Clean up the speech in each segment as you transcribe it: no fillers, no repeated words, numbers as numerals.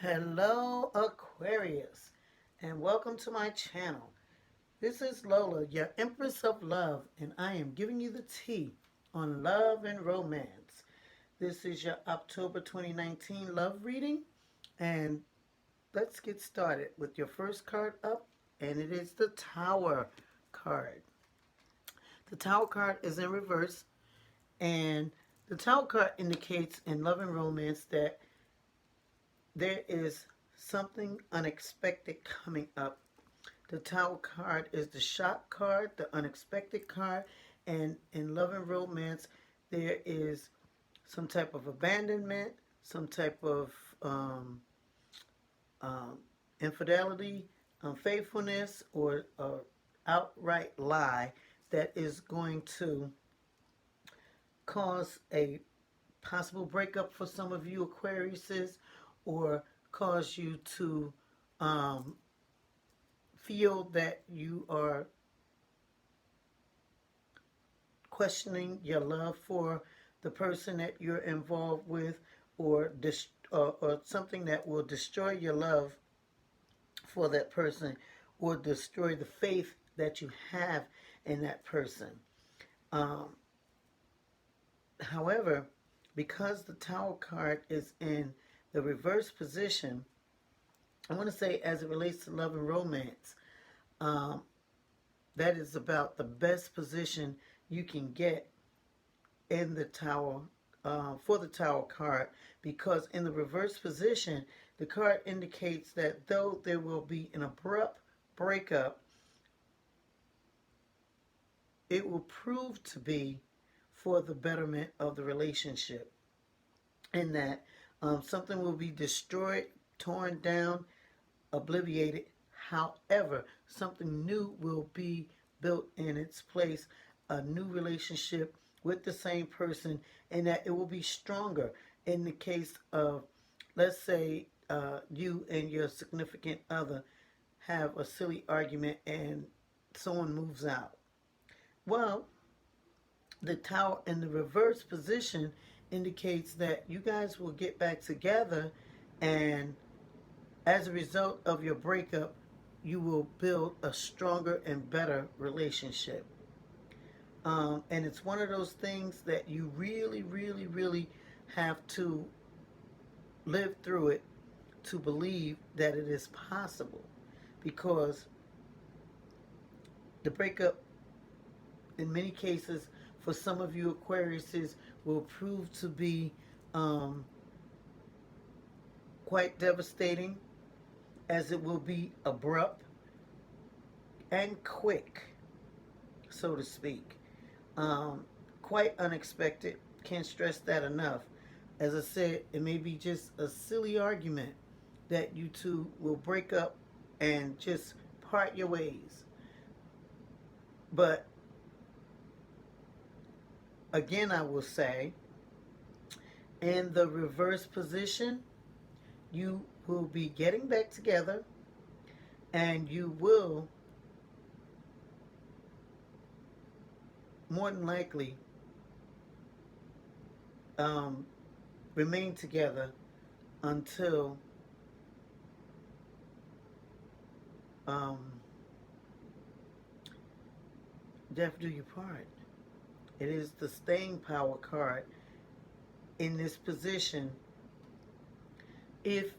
Hello, Aquarius, and welcome to my channel. This is Lola, your Empress of Love, and I am giving you the tea on love and romance. This is your October 2019 love reading, and let's get started with your first card up, and it is the Tower card. The Tower card is in reverse, and the Tower card indicates in love and romance that there is something unexpected coming up. The Tower card is the shock card, the unexpected card, and in love and romance, there is some type of abandonment, some type of um, infidelity, unfaithfulness, or outright lie that is going to cause a possible breakup for some of you Aquariuses, or cause you to um, feel that you are questioning your love for the person that you're involved with, or something that will destroy your love for that person, or destroy the faith that you have in that person. Um, However, because the Tower card is in the reverse position, I want to say, as it relates to love and romance, um, that is about the best position you can get in the Tower, for the Tower card, because in the reverse position, the card indicates that though there will be an abrupt breakup, it will prove to be for the betterment of the relationship, in that something will be destroyed, torn down, obliterated. However, something new will be built in its place, a new relationship with the same person, and that it will be stronger. In the case of, let's say, you and your significant other have a silly argument and someone moves out. Well, the Tower in the reverse position indicates that you guys will get back together, and as a result of your breakup, you will build a stronger and better relationship. And it's one of those things that you really, really, really have to live through it to believe that it is possible. Because the breakup, in many cases, for some of you Aquariuses, will prove to be um, quite devastating, as it will be abrupt and quick, so to speak. Quite unexpected. Can't stress that enough. As I said, it may be just a silly argument that you two will break up and just part your ways. But again, I will say, in the reverse position, you will be getting back together, and you will more than likely um, remain together until um, death do you part. It is the staying power card in this position. If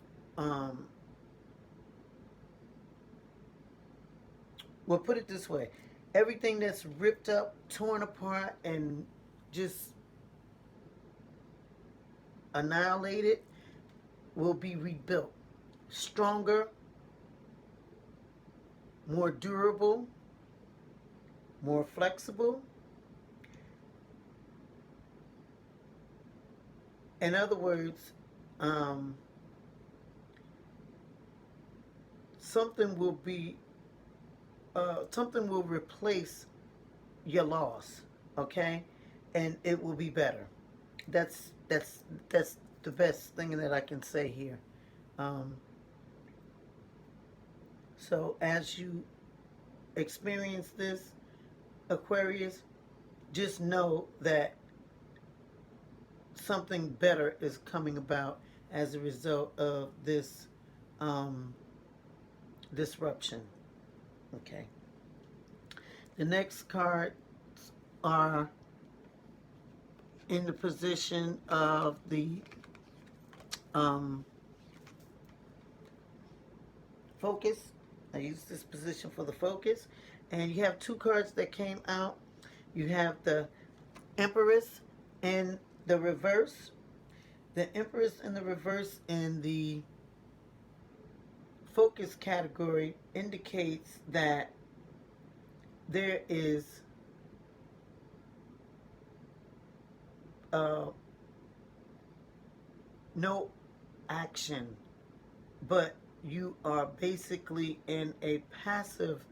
we'll put it this way, everything that's ripped up, torn apart, and just annihilated will be rebuilt, stronger, more durable, more flexible. In other words, something will be something will replace your loss, okay, and it will be better. That's the best thing that I can say here. Um, so as you experience this, Aquarius, just know that something better is coming about as a result of this um, disruption. Okay. The next cards are in the position of the um, focus. I use this position for the focus. And you have two cards that came out. You have the Empress in the reverse. The Empress in the reverse in the focus category indicates that there is uh, no action, but you are basically in a passive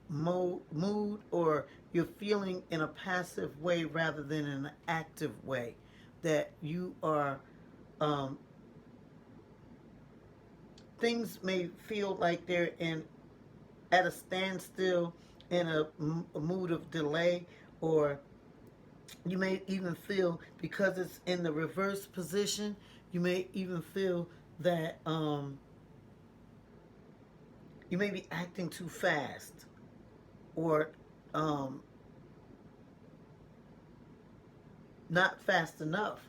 mood, or you're feeling in a passive way rather than in an active way. That you are, um, things may feel like they're in at a standstill, in a mood of delay, or you may even feel, because it's in the reverse position, you may even feel that you may be acting too fast, or um, not fast enough.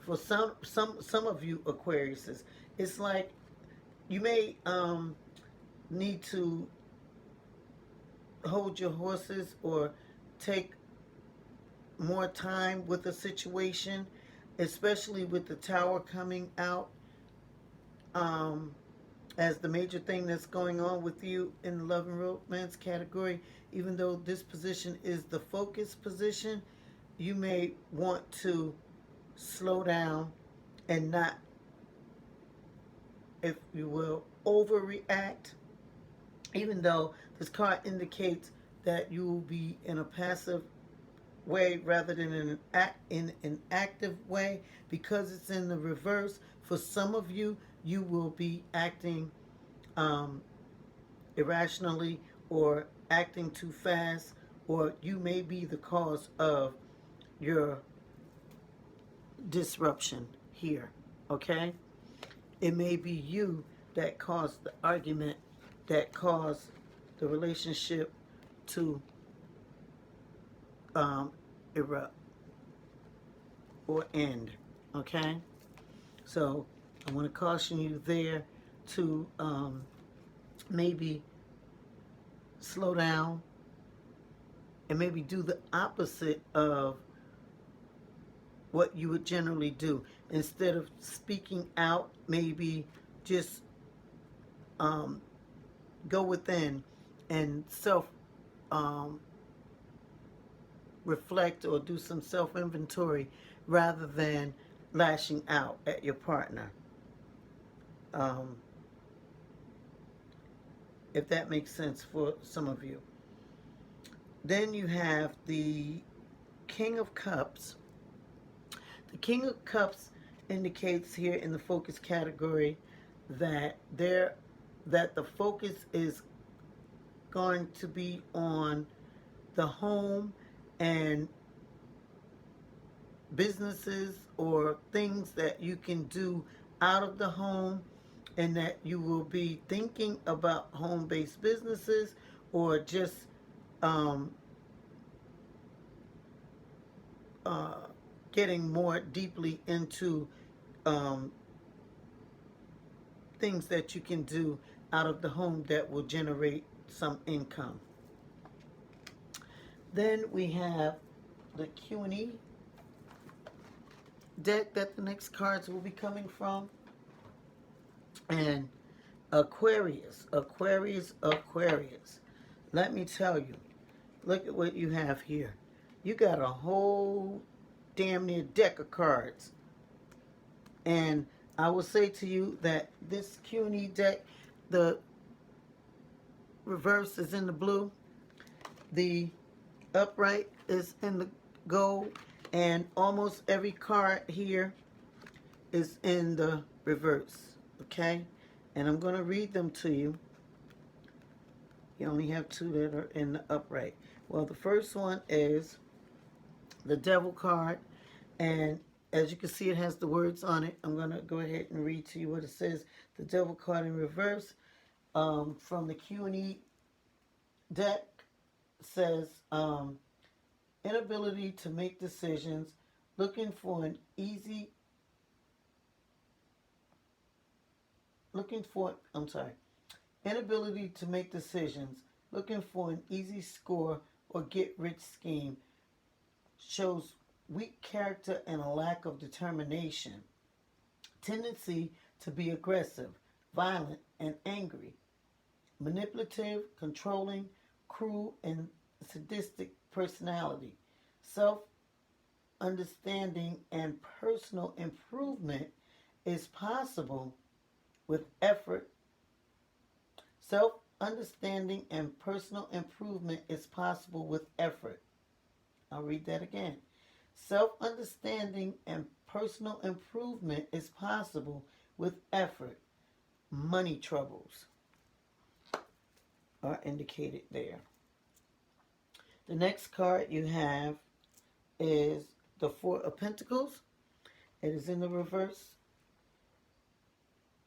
For some of you Aquariuses, it's like you may need to hold your horses or take more time with a situation, especially with the Tower coming out as the major thing that's going on with you in the love and romance category. Even though this position is the focus position, you may want to slow down and not, if you will, overreact. Even though this card indicates that you will be in a passive way rather than in an active way, because it's in the reverse. For some of you, you will be acting um, irrationally, or acting too fast, or you may be the cause of your disruption here. Okay, it may be you that caused the argument, that caused the relationship to erupt or end. Okay, so I want to caution you there to maybe slow down and maybe do the opposite of what you would generally do. Instead of speaking out, maybe just go within and self um, reflect, or do some self inventory rather than lashing out at your partner. Um, if that makes sense for some of you. Then you have the King of Cups. The King of Cups indicates here in the focus category that the focus is going to be on the home and businesses, or things that you can do out of the home, and that you will be thinking about home-based businesses, or just um, getting more deeply into um, things that you can do out of the home that will generate some income. Then we have the Q&E deck that the next cards will be coming from. And Aquarius. Let me tell you, look at what you have here. You got a whole damn near deck of cards. And I will say to you that this Q&E deck, the reverse is in the blue, the upright is in the gold, and almost every card here is in the reverse. Okay? And I'm going to read them to you. You only have two that are in the upright. Well, the first one is the Devil card, and As you can see, it has the words on it. I'm going to go ahead and read to you what it says. The Devil card in reverse from the Q&E deck says, inability to make decisions, looking for an easy, inability to make decisions, looking for an easy score or get rich scheme, shows weak character and a lack of determination, tendency to be aggressive, violent, and angry, manipulative, controlling, cruel, and sadistic personality, self understanding and personal improvement is possible with effort. Self understanding and personal improvement is possible with effort. I'll read that again. Self understanding and personal improvement is possible with effort. Money troubles are indicated there. The next card you have is the Four of Pentacles. It is in the reverse.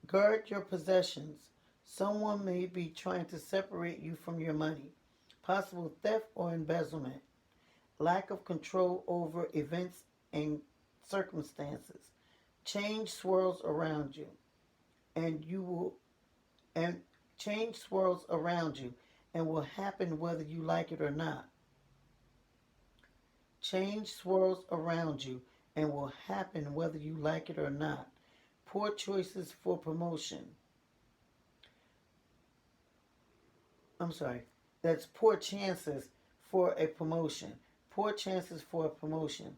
Guard your possessions. Someone may be trying to separate you from your money. Possible theft or embezzlement. Lack of control over events and circumstances. Change swirls around you, and change swirls around you and will happen whether you like it or not. Change swirls around you and will happen whether you like it or not. Poor choices for promotion. That's poor chances for a promotion. Poor chances for a promotion.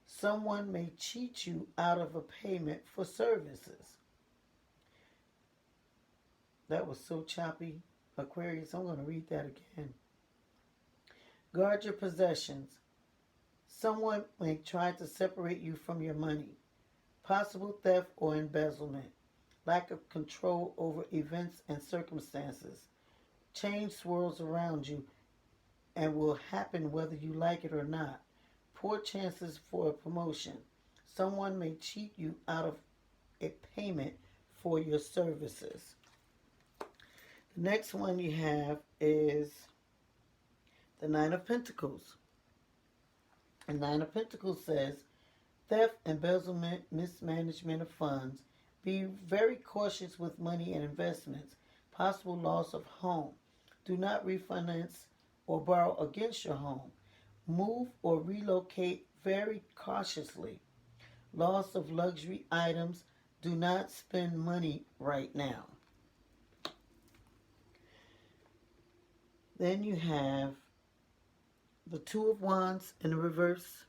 Someone may cheat you out of a payment for services. That was so choppy, Aquarius. I'm going to read that again. Guard your possessions. Someone may try to separate you from your money. Possible theft or embezzlement. Lack of control over events and circumstances. Change swirls around you and will happen whether you like it or not. Poor chances for a promotion. Someone may cheat you out of a payment for your services. The next one you have is the Nine of Pentacles. And Nine of Pentacles says, theft, embezzlement, mismanagement of funds. Be very cautious with money and investments. Possible loss of home. Do not refinance or borrow against your home. Move or relocate very cautiously. Loss of luxury items. Do not spend money right now. Then you have the Two of Wands in the reverse.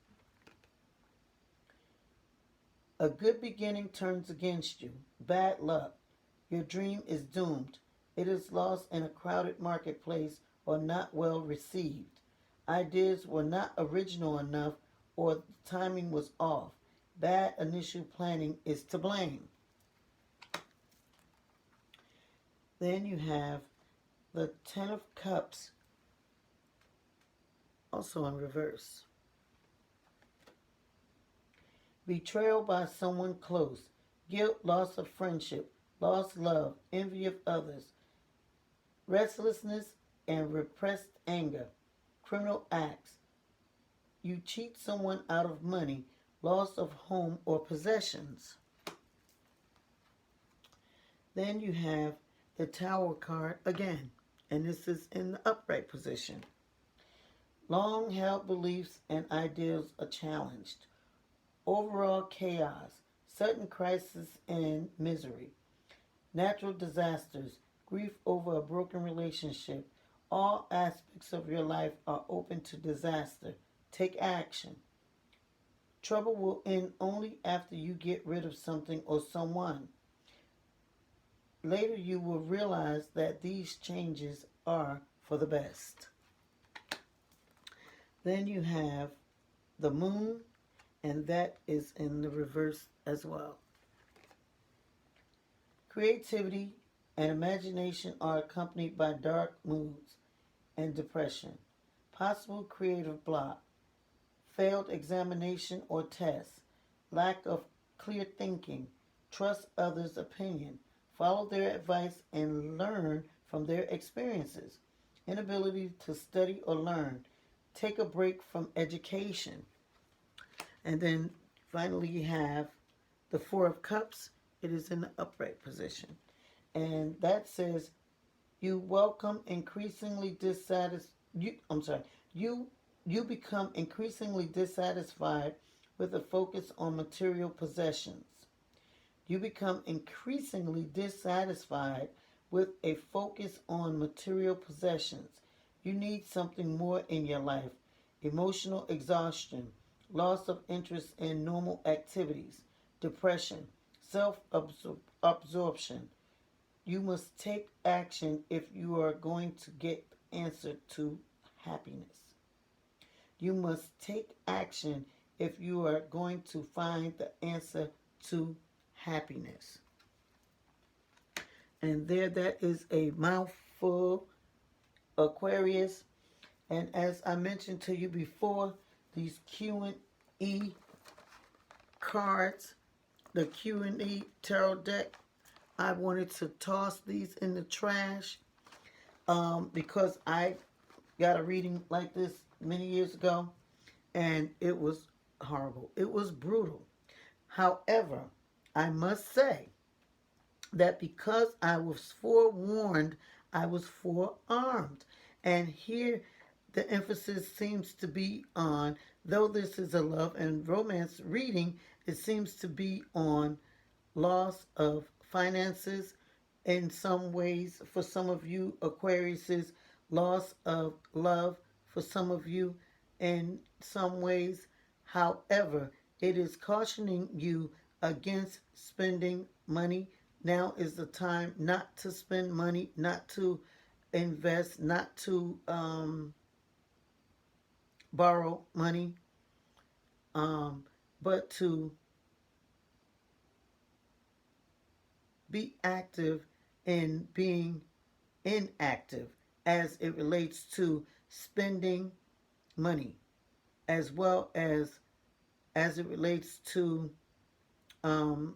A good beginning turns against you. Bad luck. Your dream is doomed. It is lost in a crowded marketplace or not well received. Ideas were not original enough or the timing was off. Bad initial planning is to blame. Then you have the Ten of Cups, also in reverse. Betrayal by someone close. Guilt, loss of friendship, lost love, envy of others, restlessness and repressed anger, criminal acts. You cheat someone out of money, loss of home or possessions. Then you have the Tower card again, and this is in the upright position. Long-held beliefs and ideals are challenged. Overall chaos, sudden crisis and misery, natural disasters, grief over a broken relationship. All aspects of your life are open to disaster. Take action. Trouble will end only after you get rid of something or someone. Later you will realize that these changes are for the best. Then you have the Moon, and that is in the reverse as well. Creativity and imagination are accompanied by dark moods and depression. Possible creative block. Failed examination or test. lack of clear thinking, trust others' opinion, follow their advice and learn from their experiences, inability to study or learn, take a break from education. And then finally you have the Four of Cups. It is in the upright position. And that says you welcome increasingly dissatisfied. You you become increasingly dissatisfied with a focus on material possessions. You become increasingly dissatisfied with a focus on material possessions. You need something more in your life. Emotional exhaustion, loss of interest in normal activities, depression, self absorption. You must take action if you are going to get the answer to happiness. You must take action if you are going to find the answer to happiness. And there, that is a mouthful, Aquarius. And as I mentioned to you before, these Q&E cards, the Q&E tarot deck, I wanted to toss these in the trash because I got a reading like this many years ago, and it was horrible. It was brutal. However, I must say that because I was forewarned, I was forearmed. And here the emphasis seems to be on, though this is a love and romance reading, it seems to be on loss of finances in some ways for some of you Aquariuses, loss of love for some of you in some ways. However, it is cautioning you against spending money. Now is the time not to spend money, not to invest, not to borrow money, but to be active in being inactive as it relates to spending money, as well as it relates to um,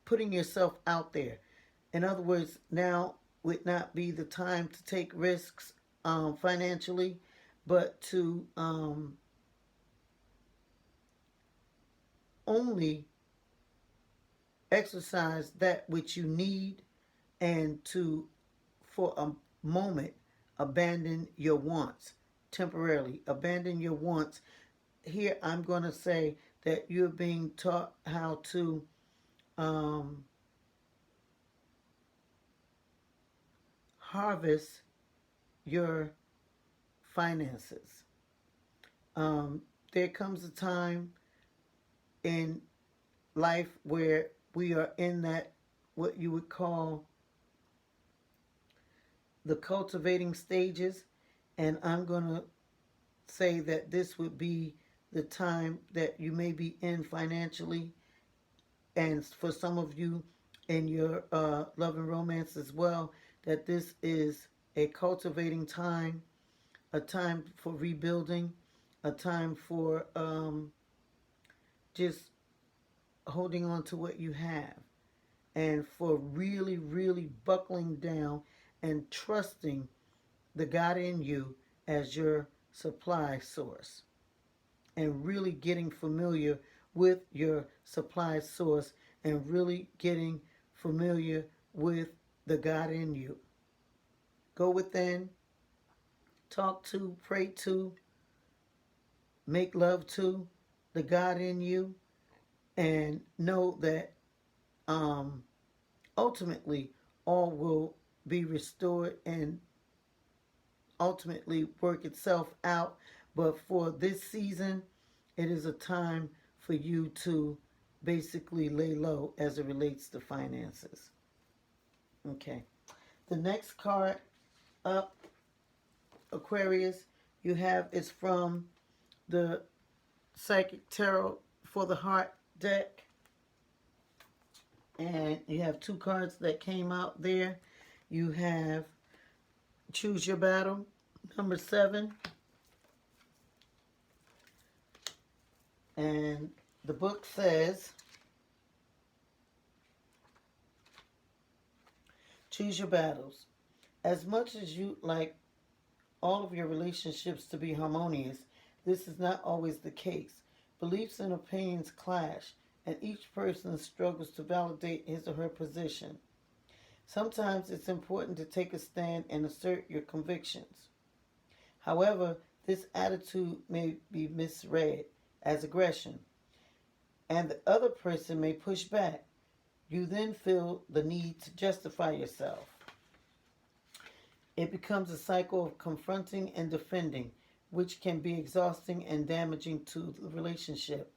putting yourself out there. In other words, now would not be the time to take risks financially, but to only exercise that which you need, and to, for a moment, abandon your wants temporarily. Abandon your wants. Here, I'm going to say that you're being taught how to harvest your finances. There comes a time in life where we are in that, what you would call the cultivating stages, and I'm going to say that this would be the time that you may be in financially, and for some of you in your love and romance as well, that this is a cultivating time, a time for rebuilding, a time for just holding on to what you have, and for really, really buckling down and trusting the God in you as your supply source, and really getting familiar with your supply source, and really getting familiar with the God in you. Go within, talk to, pray to, make love to the God in you, and know that ultimately all will be restored and ultimately work itself out. But for this season, it is a time for you to basically lay low as it relates to finances. Okay. The next card up, Aquarius, you have is from the Psychic Tarot for the Heart deck. And you have two cards that came out there. You have Choose Your Battle, number 7. And the book says, choose your battles. As much as you like all of your relationships to be harmonious, this is not always the case. Beliefs and opinions clash, and each person struggles to validate his or her position. Sometimes it's important to take a stand and assert your convictions. However, this attitude may be misread as aggression, and the other person may push back. You then feel the need to justify yourself. It becomes a cycle of confronting and defending, which can be exhausting and damaging to the relationship.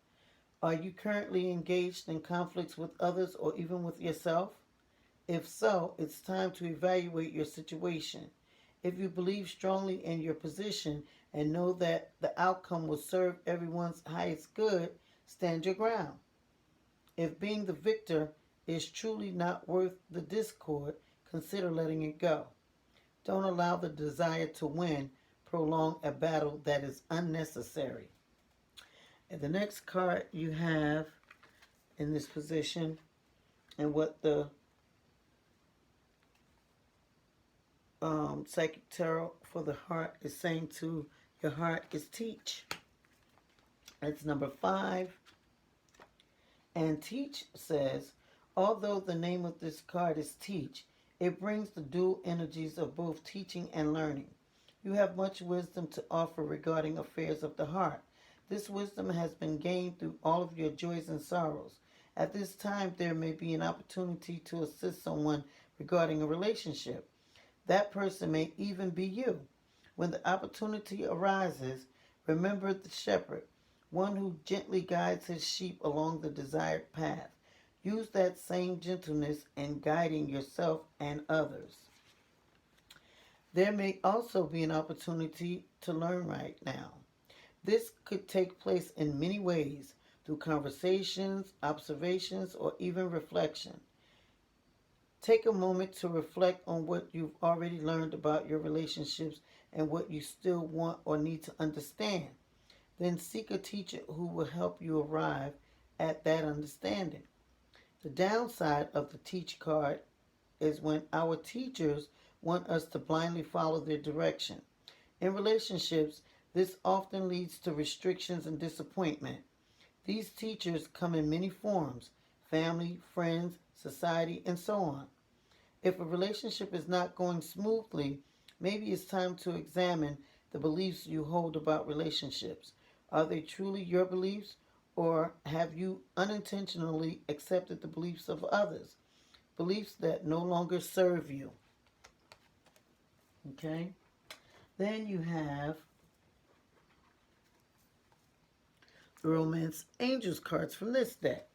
Are you currently engaged in conflicts with others or even with yourself? If so, it's time to evaluate your situation. If you believe strongly in your position and know that the outcome will serve everyone's highest good, stand your ground. If being the victor is truly not worth the discord, consider letting it go. Don't allow the desire to win prolong a battle that is unnecessary. And the next card you have in this position, and what the psychic tarot for the heart is saying to your heart, is teach. That's number 5. And teach says, although the name of this card is teach, it brings the dual energies of both teaching and learning. You have much wisdom to offer regarding affairs of the heart. This wisdom has been gained through all of your joys and sorrows. At this time, there may be an opportunity to assist someone regarding a relationship. That person may even be you. When the opportunity arises, remember the shepherd, one who gently guides his sheep along the desired path. Use that same gentleness in guiding yourself and others. There may also be an opportunity to learn right now. This could take place in many ways, through conversations, observations, or even reflection. Take a moment to reflect on what you've already learned about your relationships and what you still want or need to understand. Then seek a teacher who will help you arrive at that understanding. The downside of the teach card is when our teachers want us to blindly follow their direction. In relationships, this often leads to restrictions and disappointment. These teachers come in many forms: family, friends, society, and so on. If a relationship is not going smoothly, maybe it's time to examine the beliefs you hold about relationships. Are they truly your beliefs, or have you unintentionally accepted the beliefs of others? Beliefs that no longer serve you. Okay? Then you have the Romance Angels cards from this deck.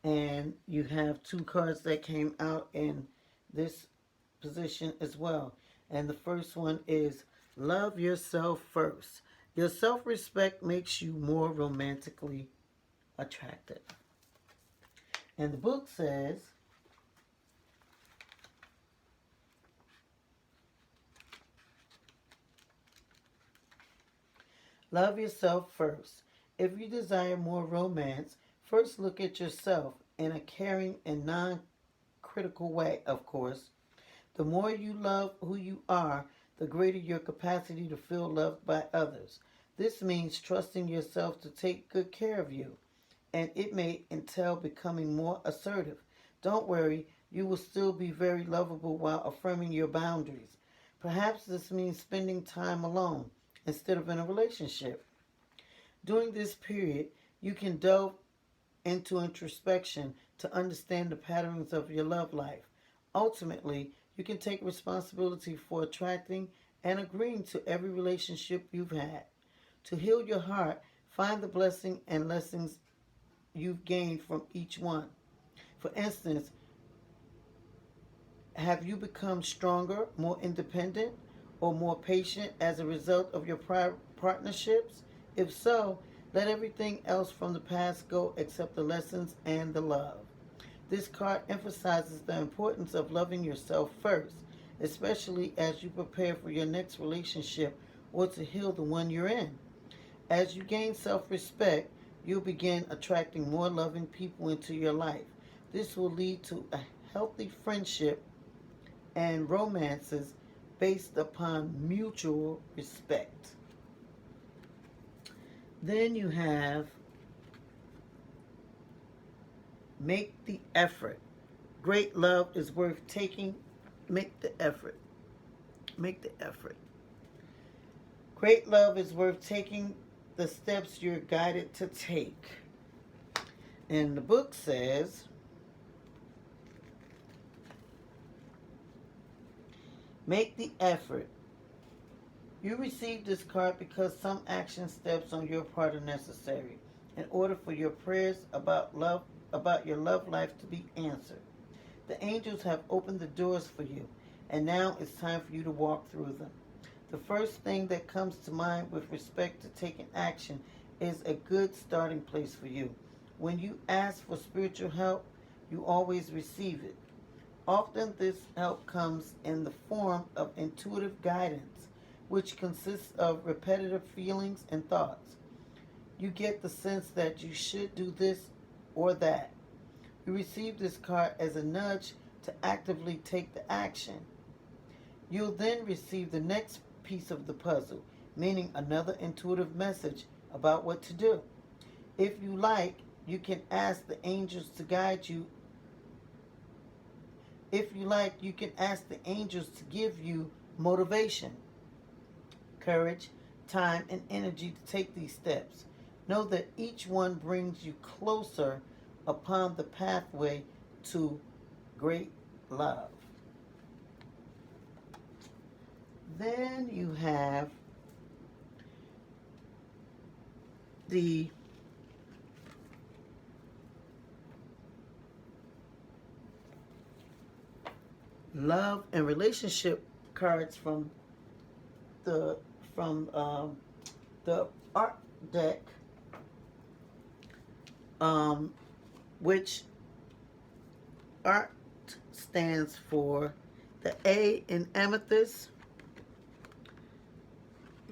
And you have 2 cards that came out in this position as well. And the first one is love yourself first. Your self-respect makes you more romantically attractive. And the book says, love yourself first. If you desire more romance, first look at yourself in a caring and non-critical way, of course. The more you love who you are, the greater your capacity to feel loved by others. This means trusting yourself to take good care of you, and it may entail becoming more assertive. Don't worry, you will still be very lovable while affirming your boundaries. Perhaps this means spending time alone instead of in a relationship. During this period, you can delve into introspection to understand the patterns of your love life. Ultimately, you can take responsibility for attracting and agreeing to every relationship you've had. To heal your heart, find the blessing and lessons you've gained from each one. For instance, have you become stronger, more independent, or more patient as a result of your prior partnerships? If so, let everything else from the past go except the lessons and the love. This card emphasizes the importance of loving yourself first, especially as you prepare for your next relationship or to heal the one you're in. As you gain self-respect, you'll begin attracting more loving people into your life. This will lead to a healthy friendship and romances based upon mutual respect. Then you have make the effort. Great love is worth taking. Make the effort. Make the effort. Great love is worth taking the steps you're guided to take. And the book says, make the effort. You received this card because some action steps on your part are necessary in order for your prayers about your love life to be answered. The angels have opened the doors for you, and now it's time for you to walk through them. The first thing that comes to mind with respect to taking action is a good starting place for you. When you ask for spiritual help, you always receive it. Often this help comes in the form of intuitive guidance, which consists of repetitive feelings and thoughts. You get the sense that you should do this or that. You receive this card as a nudge to actively take the action. You'll then receive the next piece of the puzzle, meaning another intuitive message about what to do. If you like, you can ask the angels to guide you. If you like, you can ask the angels to give you motivation, courage, time, and energy to take these steps. Know that each one brings you closer upon the pathway to great love. Then you have the love and relationship cards from the the art deck, which art stands for the A in amethyst,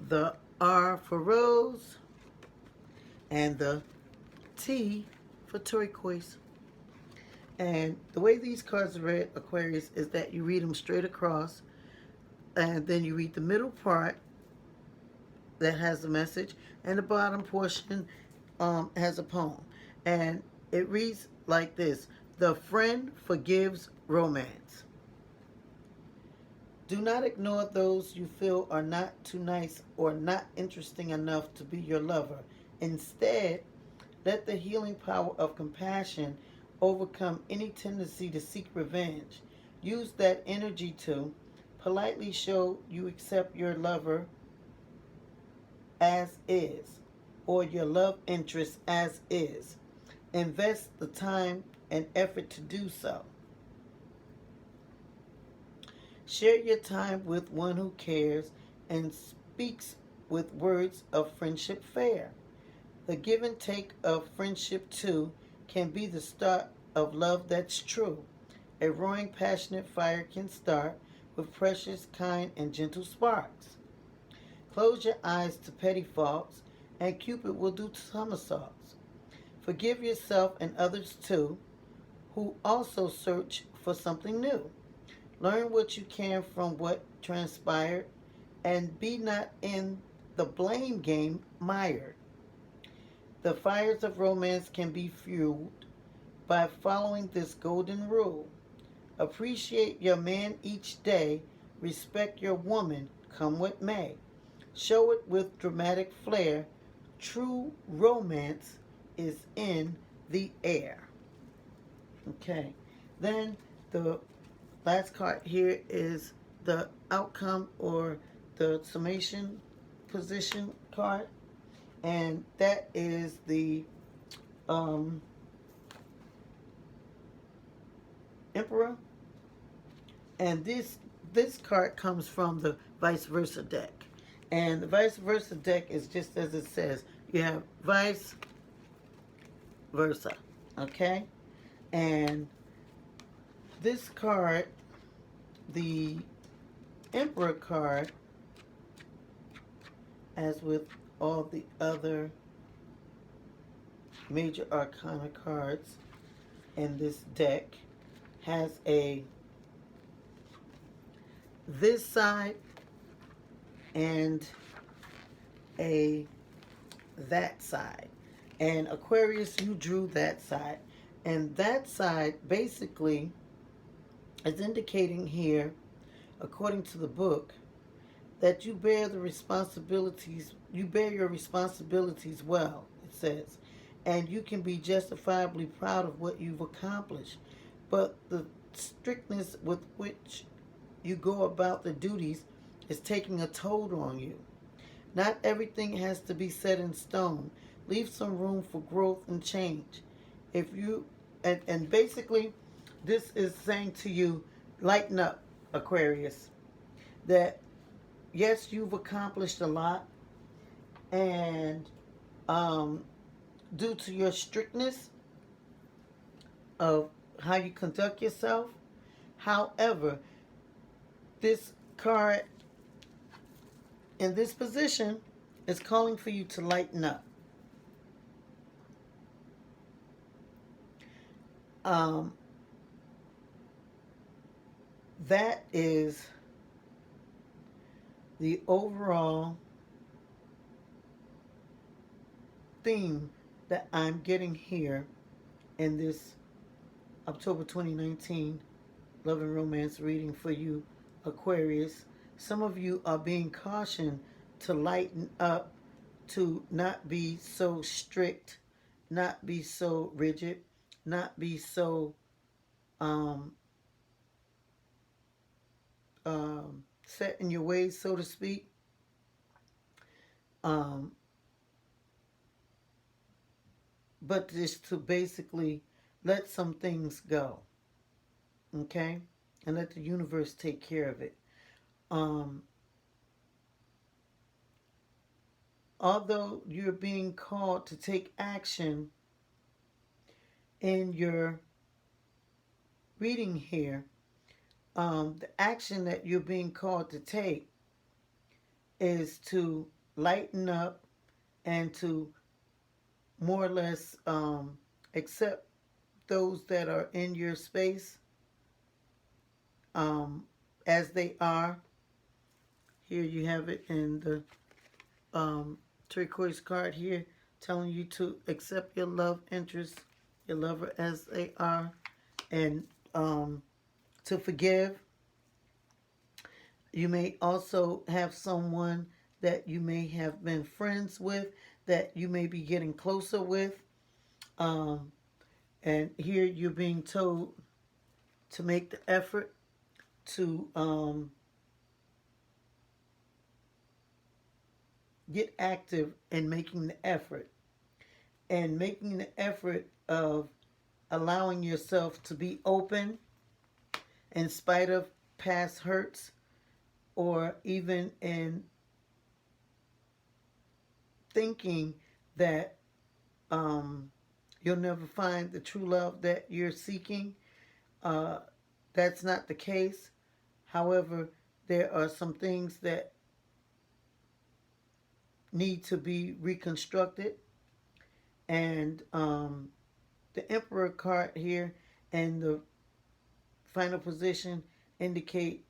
the R for rose, and the T for turquoise. And the way these cards are read, Aquarius, is that you read them straight across, and then you read the middle part that has the message, and the bottom portion has a poem. And it reads like this: The friend forgives romance. Do not ignore those you feel are not too nice or not interesting enough to be your lover. Instead, let the healing power of compassion overcome any tendency to seek revenge. Use that energy to politely show you accept your lover as is, or your love interest as is. Invest the time and effort to do so. Share your time with one who cares and speaks with words of friendship fair. The give and take of friendship, too, can be the start of love that's true. A roaring, passionate fire can start with precious, kind, and gentle sparks. Close your eyes to petty faults, and Cupid will do somersaults. Forgive yourself and others, too, who also search for something new. Learn what you can from what transpired, and be not in the blame game mired. The fires of romance can be fueled by following this golden rule. Appreciate your man each day. Respect your woman, come what may. Show it with dramatic flair. True romance is in the air. Okay. Then the last card here is the outcome or the summation position card. And that is the Emperor. And this card comes from the vice versa deck. And the vice versa deck is just as it says. You have vice versa. Okay? And this card, the Emperor card, as with all the other major arcana cards in this deck has a this side and a that side. And Aquarius, you drew that side. And that side basically is indicating here, according to the book, that you bear the responsibilities, you bear your responsibilities well, it says. And you can be justifiably proud of what you've accomplished. But the strictness with which you go about the duties is taking a toll on you. Not everything has to be set in stone. Leave some room for growth and change. If you and basically this is saying to you, lighten up, Aquarius. That yes, you've accomplished a lot, and um, due to your strictness of how you conduct yourself. However, this card in this position is calling for you to lighten up. Um, that is the overall theme that I'm getting here in this October 2019 Love and Romance reading for you, Aquarius. Some of you are being cautioned to lighten up, to not be so strict, not be so rigid, not be so um, set in your ways, so to speak. Um, but just to basically let some things go, okay? And let the universe take care of it. Um, although you're being called to take action in your reading here, the action that you're being called to take is to lighten up and to more or less accept those that are in your space um, as they are. Here you have it in the turquoise card here, telling you to accept your love interest, your lover as they are, and to forgive. You may also have someone that you may have been friends with that you may be getting closer with. Um, and here you're being told to make the effort to get active in making the effort. And making the effort of allowing yourself to be open in spite of past hurts, or even in thinking that you'll never find the true love that you're seeking. Uh, that's not the case. However, there are some things that need to be reconstructed. And the Emperor card here and the final position indicates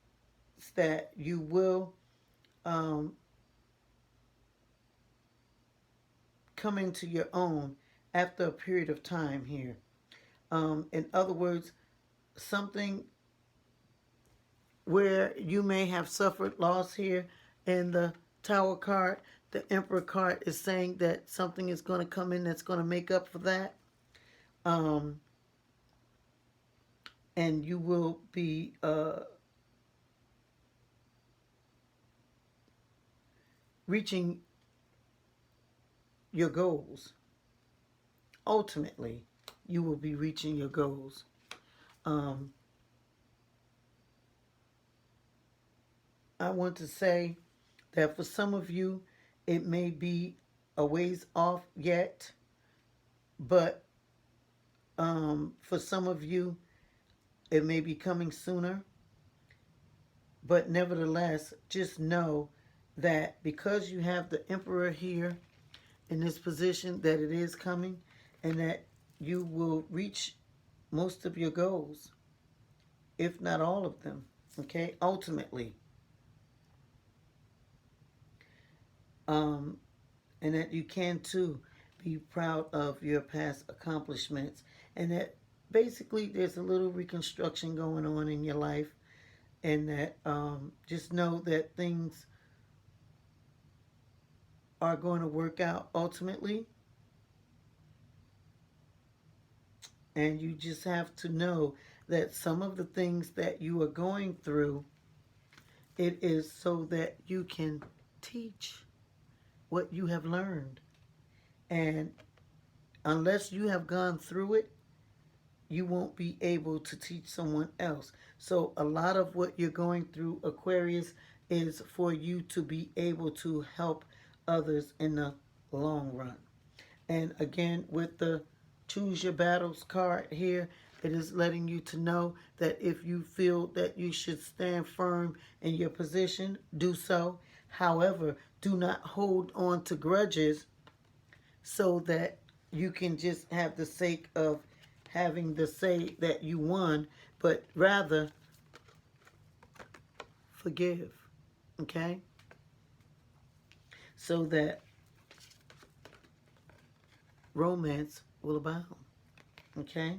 that you will come into your own after a period of time here. In other words, something where you may have suffered loss here in the Tower card, the Emperor card is saying that something is going to come in that's going to make up for that. And you will be reaching your goals. Ultimately, you will be reaching your goals. I want to say that for some of you, it may be a ways off yet, but for some of you, it may be coming sooner. But nevertheless, just know that because you have the Emperor here in this position, that it is coming, and that you will reach most of your goals, if not all of them, okay, ultimately. Um, and that you can too be proud of your past accomplishments, and that basically there's a little reconstruction going on in your life, and that just know that things are going to work out ultimately, and you just have to know that some of the things that you are going through, it is so that you can teach what you have learned. And unless you have gone through it, you won't be able to teach someone else. So a lot of what you're going through, Aquarius, is for you to be able to help others in the long run. And again, with the Choose Your Battles card here, it is letting you to know that if you feel that you should stand firm in your position, do so. However, do not hold on to grudges so that you can just have the sake of having to say that you won, but rather forgive, okay? So that romance will abound, okay?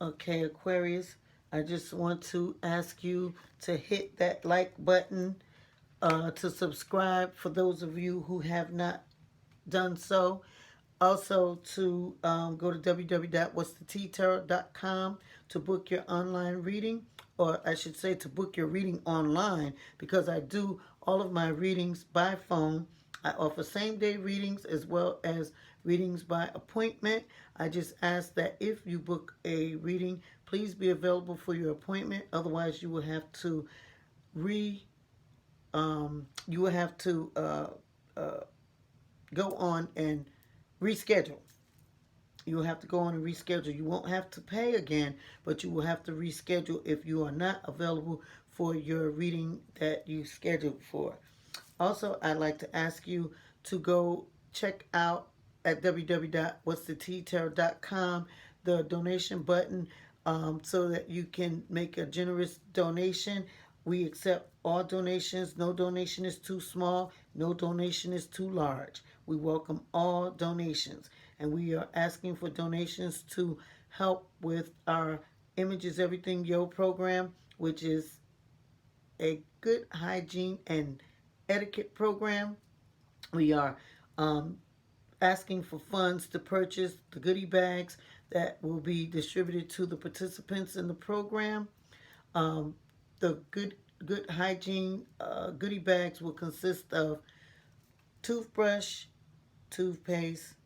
Okay, Aquarius, I just want to ask you to hit that like button, to subscribe for those of you who have not done so. Also to go to www.whatsthettarot.com to book your online reading, or I should say to book your reading online, because I do all of my readings by phone. I offer same-day readings as well as readings by appointment. I just ask that if you book a reading, please be available for your appointment. Otherwise, you will have to re you will have to go on and reschedule. You will have to go on and reschedule. You won't have to pay again, but you will have to reschedule if you are not available for your reading that you scheduled for. Also, I'd like to ask you to go check out at www.whatsthettarot.com the donation button, so that you can make a generous donation. We accept all donations. No donation is too small. No donation is too large. We welcome all donations. And we are asking for donations to help with our Images Everything Yo program, which is a good hygiene and etiquette program. We are asking for funds to purchase the goodie bags that will be distributed to the participants in the program. Um, the good hygiene goodie bags will consist of toothbrush, toothpaste,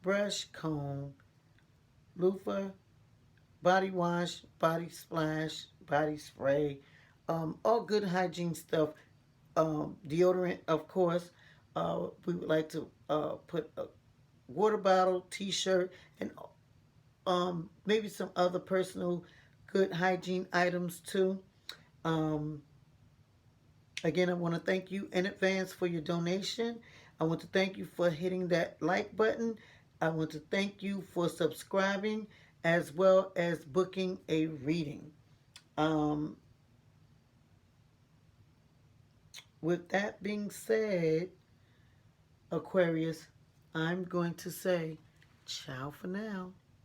brush, comb, loofah, body wash, body splash, body spray, all good hygiene stuff. Deodorant, of course. We would like to put a water bottle, t-shirt, and maybe some other personal good hygiene items too. Um, Again, I want to thank you in advance for your donation. I want to thank you for hitting that like button. I want to thank you for subscribing as well as booking a reading. Um, with that being said, Aquarius, I'm going to say ciao for now.